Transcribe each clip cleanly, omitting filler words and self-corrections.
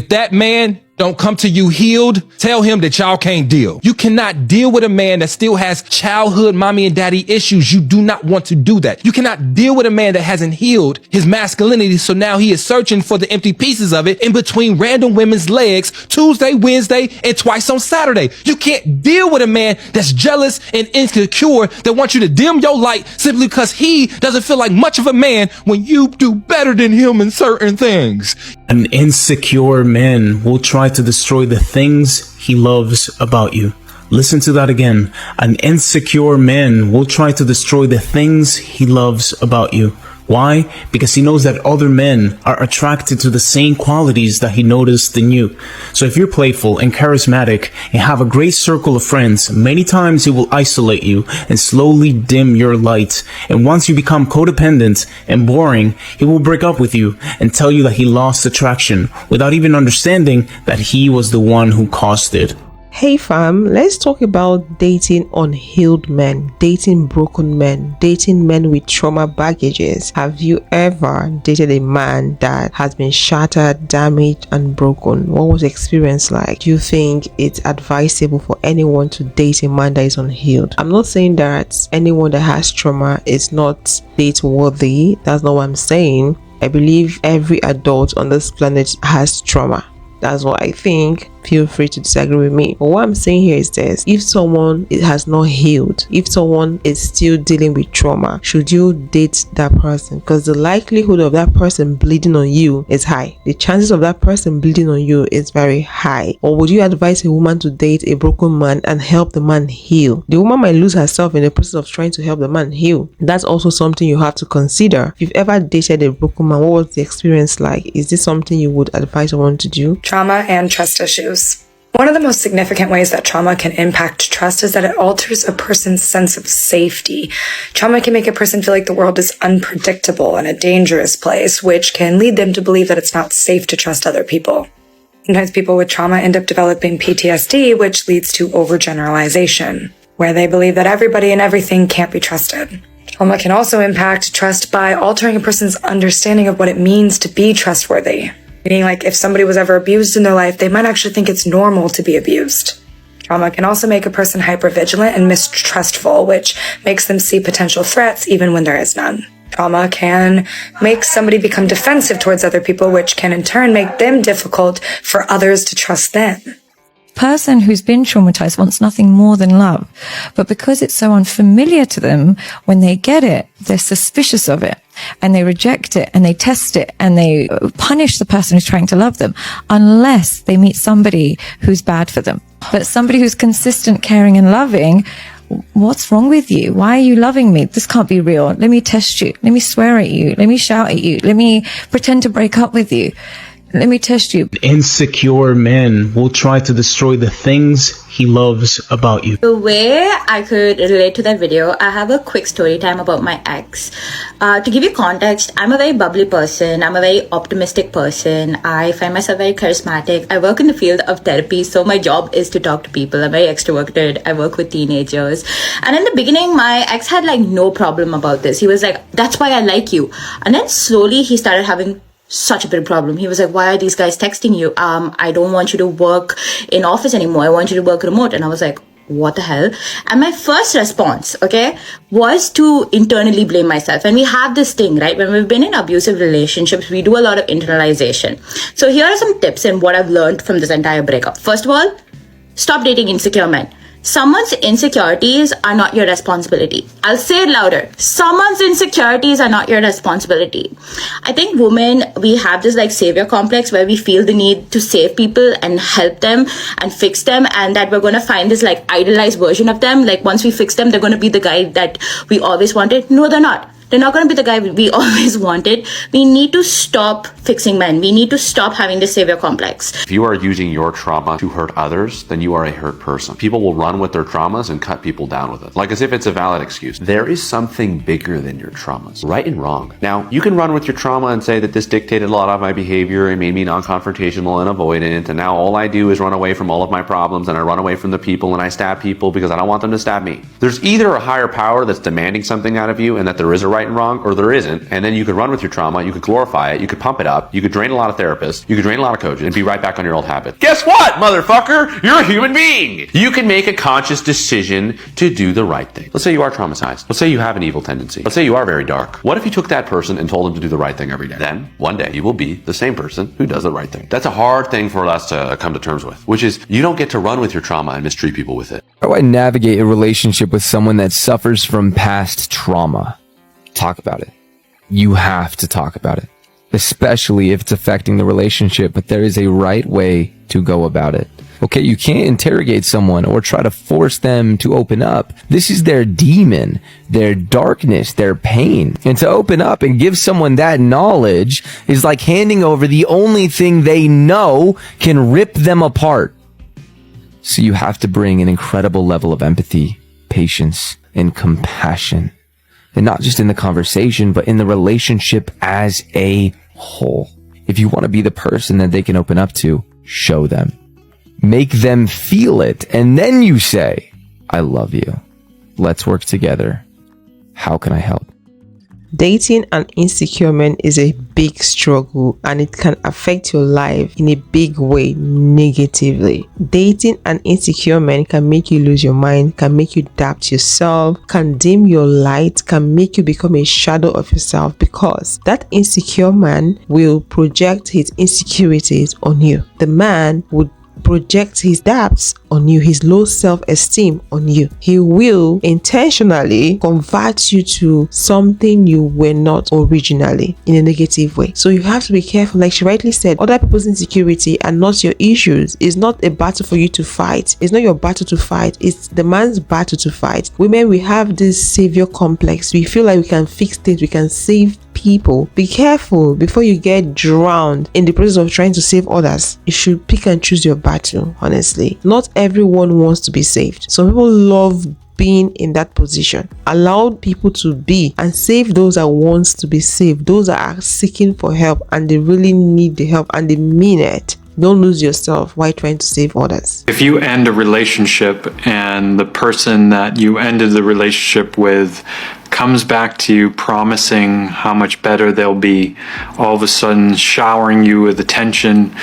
If that man don't come to you healed, tell him that y'all can't deal. You cannot deal with a man that still has childhood mommy and daddy issues. You do not want to do that. You cannot deal with a man that hasn't healed his masculinity, so now he is searching for the empty pieces of it in between random women's legs Tuesday, Wednesday, and twice on Saturday. You can't deal with a man that's jealous and insecure that wants you to dim your light simply because he doesn't feel like much of a man when you do better than him in certain things. An insecure man will try to destroy the things he loves about you. Listen to that again. An insecure man will try to destroy the things he loves about you. Why? Because he knows that other men are attracted to the same qualities that he noticed in you. So if you're playful and charismatic and have a great circle of friends, many times he will isolate you and slowly dim your light. And once you become codependent and boring, he will break up with you and tell you that he lost attraction without even understanding that he was the one who caused it. Hey fam, let's talk about dating unhealed men, dating broken men, dating men with trauma baggages. Have you ever dated a man that has been shattered, damaged, and broken? What was the experience like? Do you think it's advisable for anyone to date a man that is unhealed? I'm not saying that anyone that has trauma is not date worthy. That's not what I'm saying. I believe every adult on this planet has trauma. That's what I think. Feel free to disagree with me. But what I'm saying here is this: if someone has not healed, if someone is still dealing with trauma, should you date that person? Because the likelihood of that person bleeding on you is high. The chances of that person bleeding on you is very high. Or would you advise a woman to date a broken man and help the man heal? The woman might lose herself in the process of trying to help the man heal. That's also something you have to consider. If you've ever dated a broken man, what was the experience like? Is this something you would advise someone to do? Trauma and trust issues. One of the most significant ways that trauma can impact trust is that it alters a person's sense of safety. Trauma can make a person feel like the world is unpredictable and a dangerous place, which can lead them to believe that it's not safe to trust other people. Sometimes people with trauma end up developing PTSD, which leads to overgeneralization, where they believe that everybody and everything can't be trusted. Trauma can also impact trust by altering a person's understanding of what it means to be trustworthy. Meaning, like, if somebody was ever abused in their life, they might actually think it's normal to be abused. Trauma can also make a person hypervigilant and mistrustful, which makes them see potential threats even when there is none. Trauma can make somebody become defensive towards other people, which can in turn make them difficult for others to trust them. Person who's been traumatized wants nothing more than love, but because it's so unfamiliar to them, when they get it, they're suspicious of it, and they reject it, and they test it, and they punish the person who's trying to love them, unless they meet somebody who's bad for them. But somebody who's consistent, caring, and loving, what's wrong with you? Why are you loving me? This can't be real. Let me test you. Let me swear at you. Let me shout at you. Let me pretend to break up with you. Let me test you. Insecure men will try to destroy the things he loves about you. The way I could relate to that video, I have a quick story time about my ex. To give you context, I'm a very bubbly person. I'm a very optimistic person. I find myself very charismatic. I work in the field of therapy, so my job is to talk to people. I'm very extroverted. I work with teenagers. And in the beginning, my ex had like no problem about this. He was like, that's why I like you. And then slowly he started having such a big problem. He was like, why are these guys texting you? I don't want you to work in office anymore. I want you to work remote. And I was like, what the hell? And my first response, was to internally blame myself. And we have this thing, right? When we've been in abusive relationships, we do a lot of internalization. So here are some tips and what I've learned from this entire breakup. First of all, stop dating insecure men. Someone's insecurities are not your responsibility. I'll say it louder. Someone's insecurities are not your responsibility. I think women, we have this like savior complex where we feel the need to save people and help them and fix them, and that we're going to find this like idealized version of them. Like once we fix them, they're going to be the guy that we always wanted. No, they're not. They're not going to be the guy we always wanted. We need to stop fixing men. We need to stop having this savior complex. If you are using your trauma to hurt others, then you are a hurt person. People will run with their traumas and cut people down with it, like as if it's a valid excuse. There is something bigger than your traumas, right and wrong. Now, you can run with your trauma and say that this dictated a lot of my behavior and made me non-confrontational and avoidant, and now all I do is run away from all of my problems, and I run away from the people, and I stab people because I don't want them to stab me. There's either a higher power that's demanding something out of you and that there is a right right and wrong or there isn't. And then you could run with your trauma, you could glorify it, you could pump it up, you could drain a lot of therapists, you could drain a lot of coaches and be right back on your old habit. Guess what, motherfucker? You're a human being. You can make a conscious decision to do the right thing. Let's say you are traumatized. Let's say you have an evil tendency. Let's say you are very dark. What if you took that person and told them to do the right thing every day? Then, one day, you will be the same person who does the right thing. That's a hard thing for us to come to terms with, which is you don't get to run with your trauma and mistreat people with it. How do I navigate a relationship with someone that suffers from past trauma? Talk about it. You have to talk about it, especially if it's affecting the relationship, but there is a right way to go about it. Okay, you can't interrogate someone or try to force them to open up. This is their demon, their darkness, their pain. And to open up and give someone that knowledge is like handing over the only thing they know can rip them apart. So you have to bring an incredible level of empathy, patience, and compassion. And not just in the conversation, but in the relationship as a whole. If you want to be the person that they can open up to, show them. Make them feel it, and then you say, I love you. Let's work together. How can I help? Dating an insecure man is a big struggle, and it can affect your life in a big way negatively. Dating an insecure man can make you lose your mind, can make you doubt yourself, can dim your light, can make you become a shadow of yourself, because that insecure man will project his insecurities on you. The man would project his doubts on you, his low self-esteem on you. He will intentionally convert you to something you were not originally in a negative way. So you have to be careful. Like she rightly said, other people's insecurity are not your issues. It's not a battle for you to fight. It's not your battle to fight. It's the man's battle to fight. Women, we have this savior complex. We feel like we can fix things, we can save people. Be careful before you get drowned in the process of trying to save others. You should pick and choose your battle, honestly. Not everyone wants to be saved. Some people love being in that position. Allow people to be and save those that wants to be saved, those that are seeking for help and they really need the help and they mean it. Don't lose yourself while trying to save others. If you end a relationship and the person that you ended the relationship with comes back to you promising how much better they'll be, all of a sudden showering you with attention,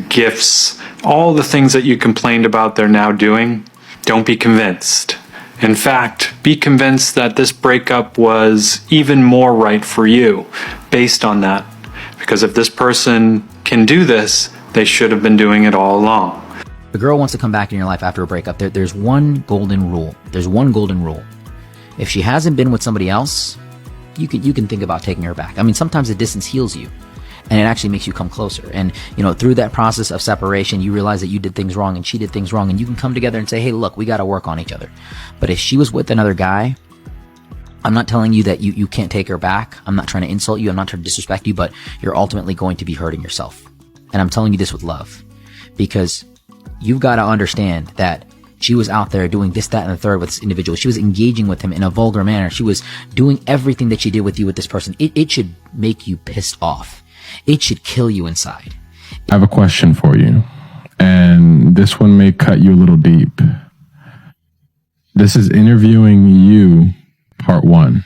gifts, all the things that you complained about they're now doing, don't be convinced. In fact, be convinced that this breakup was even more right for you based on that. Because if this person can do this, they should have been doing it all along. The girl wants to come back in your life after a breakup. There's one golden rule. There's one golden rule. If she hasn't been with somebody else, you can think about taking her back. I mean, sometimes the distance heals you and it actually makes you come closer. And, through that process of separation, you realize that you did things wrong and she did things wrong, and you can come together and say, hey, look, we got to work on each other. But if she was with another guy, I'm not telling you that you can't take her back. I'm not trying to insult you. I'm not trying to disrespect you, but you're ultimately going to be hurting yourself. And I'm telling you this with love, because you've got to understand that she was out there doing this, that, and the third with this individual. She was engaging with him in a vulgar manner. She was doing everything that she did with you with this person. It should make you pissed off. It should kill you inside. I have a question for you, and this one may cut you a little deep. This is interviewing you, part 1.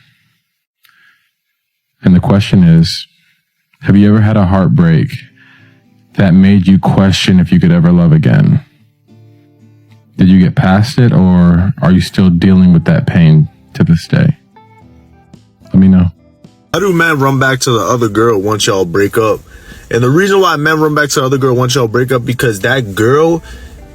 And the question is, have you ever had a heartbreak that made you question if you could ever love again? Did you get past it, or are you still dealing with that pain to this day? Let me know. How do men run back to the other girl once y'all break up? And the reason why men run back to the other girl once y'all break up, because that girl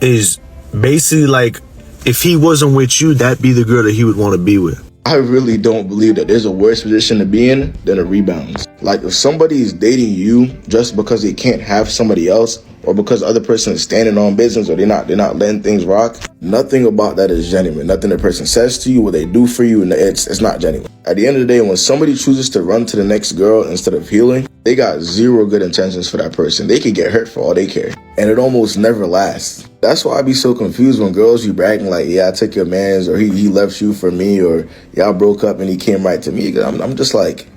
is basically like, if he wasn't with you, that'd be the girl that he would want to be with. I really don't believe that there's a worse position to be in than a rebound. Like, if somebody is dating you just because they can't have somebody else, or because the other person is standing on business, or they're not letting things rock, nothing about that is genuine. Nothing the person says to you, what they do for you, it's not genuine. At the end of the day, when somebody chooses to run to the next girl instead of healing, they got zero good intentions for that person. They could get hurt for all they care, and it almost never lasts. That's why I be so confused when girls be bragging like, yeah, I took your man's, or he left you for me, or y'all broke up and he came right to me. I'm just like,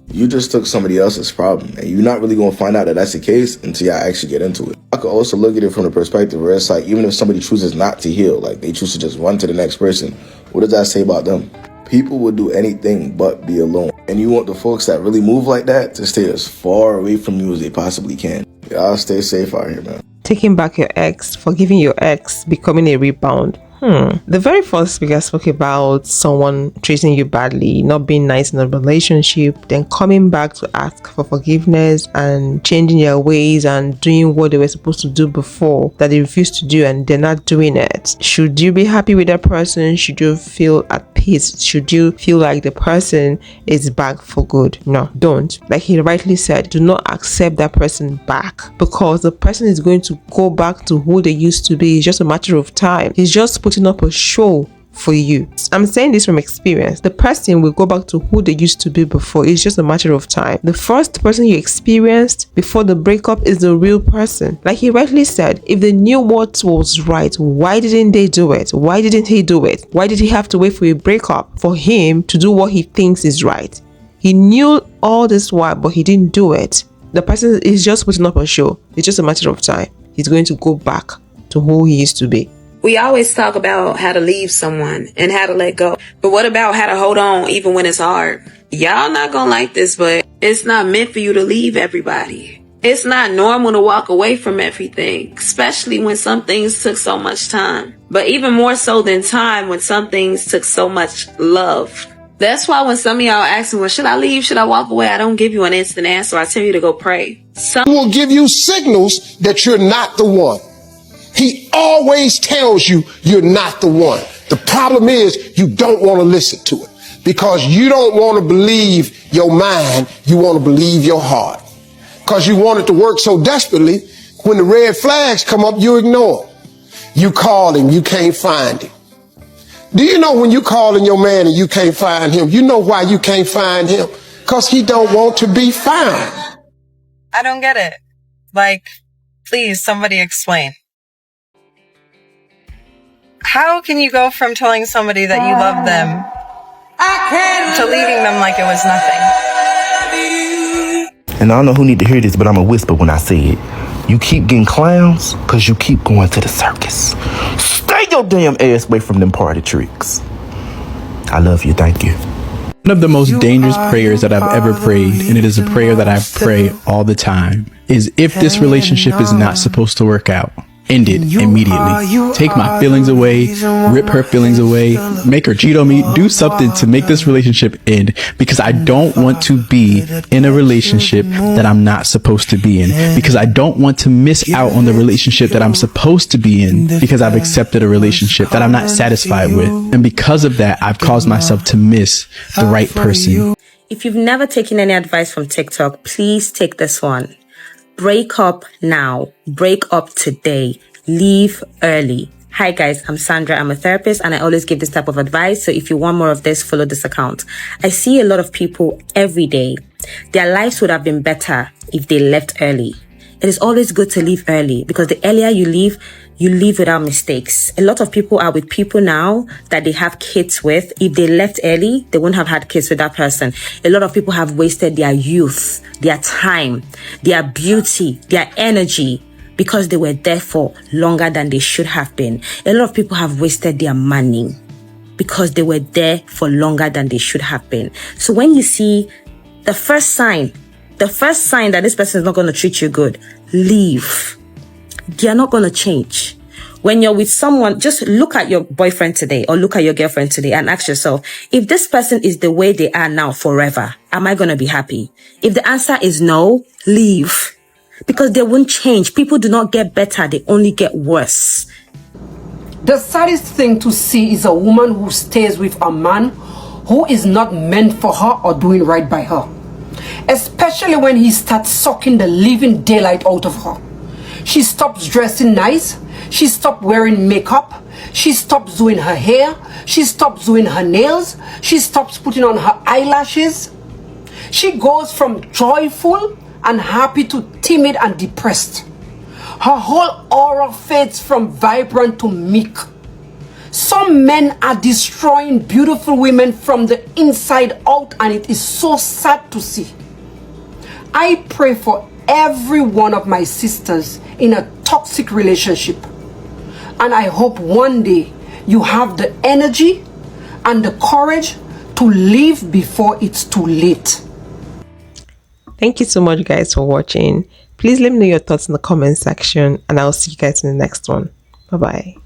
you just took somebody else's problem, and you're not really going to find out that that's the case until y'all actually get into it. I could also look at it from the perspective where it's like, even if somebody chooses not to heal, like they choose to just run to the next person, what does that say about them? People will do anything but be alone. And you want the folks that really move like that to stay as far away from you as they possibly can. Y'all stay safe out here, man. Taking back your ex, forgiving your ex, becoming a rebound. The very first speaker spoke about someone treating you badly, not being nice in a relationship, then coming back to ask for forgiveness and changing their ways and doing what they were supposed to do before that they refused to do, and they're not doing it. Should you be happy with that person? Should you feel at peace? Should you feel like the person is back for good? No, don't. Like he rightly said, do not accept that person back, because the person is going to go back to who they used to be. It's just a matter of time. He's just putting up a show for you. I'm saying this from experience. The person will go back to who they used to be before. It's just a matter of time. The first person you experienced before the breakup is the real person. Like he rightly said, if they knew what was right, why didn't they do it? Why didn't he do it? Why did he have to wait for a breakup for him to do what he thinks is right? He knew all this while, but he didn't do it. The person is just putting up a show. It's just a matter of time. He's going to go back to who he used to be. We always talk about how to leave someone and how to let go. But what about how to hold on even when it's hard? Y'all not gonna like this, but it's not meant for you to leave everybody. It's not normal to walk away from everything, especially when some things took so much time. But even more so than time, when some things took so much love. That's why when some of y'all ask me, well, should I leave? Should I walk away? I don't give you an instant answer. I tell you to go pray. Some will give you signals that you're not the one. He always tells you you're not the one. The problem is you don't want to listen to it because you don't want to believe your mind. You want to believe your heart because you want it to work so desperately. When the red flags come up, you ignore them. You call him, you can't find him. Do you know when you calling your man and you can't find him, you know why you can't find him? Because he don't want to be found. I don't get it. Like, please, somebody explain. How can you go from telling somebody that you love them to leaving them like it was nothing? And I don't know who need to hear this, but I'm going to whisper when I say it. You keep getting clowns because you keep going to the circus. Stay your damn ass away from them party tricks. I love you. Thank you. One of the most dangerous prayers that I've ever prayed, and it is a prayer that I pray all the time, is if this relationship is not supposed to work out, end it immediately. Take my feelings away, rip her feelings away, make her cheat on me, do something to make this relationship end, because I don't want to be in a relationship that I'm not supposed to be in, because I don't want to miss out on the relationship that I'm supposed to be in, because I've accepted a relationship that I'm not satisfied with. And because of that, I've caused myself to miss the right person. If you've never taken any advice from TikTok, please take this one. Break up now. Break up today. Leave early. Hi guys, I'm Sandra. I'm a therapist and I always give this type of advice. So if you want more of this, follow this account. I see a lot of people every day. Their lives would have been better if they left early. It is always good to leave early because the earlier you leave without mistakes. A lot of people are with people now that they have kids with. If they left early, they wouldn't have had kids with that person. A lot of people have wasted their youth, their time, their beauty, their energy because they were there for longer than they should have been. A lot of people have wasted their money because they were there for longer than they should have been. So when you see the first sign that this person is not going to treat you good, leave. They're not going to change. When you're with someone, just look at your boyfriend today or look at your girlfriend today and ask yourself, if this person is the way they are now forever, am I going to be happy? If the answer is no, leave. Because they won't change. People do not get better. They only get worse. The saddest thing to see is a woman who stays with a man who is not meant for her or doing right by her. Especially when he starts sucking the living daylight out of her. She stops dressing nice. She stops wearing makeup. She stops doing her hair. She stops doing her nails. She stops putting on her eyelashes. She goes from joyful and happy to timid and depressed. Her whole aura fades from vibrant to meek. Some men are destroying beautiful women from the inside out, and it is so sad to see. I pray for every one of my sisters in a toxic relationship, and I hope one day you have the energy and the courage to leave before it's too late. Thank you so much, guys, for watching. Please let me know your thoughts in the comment section, and I'll see you guys in the next one. Bye bye.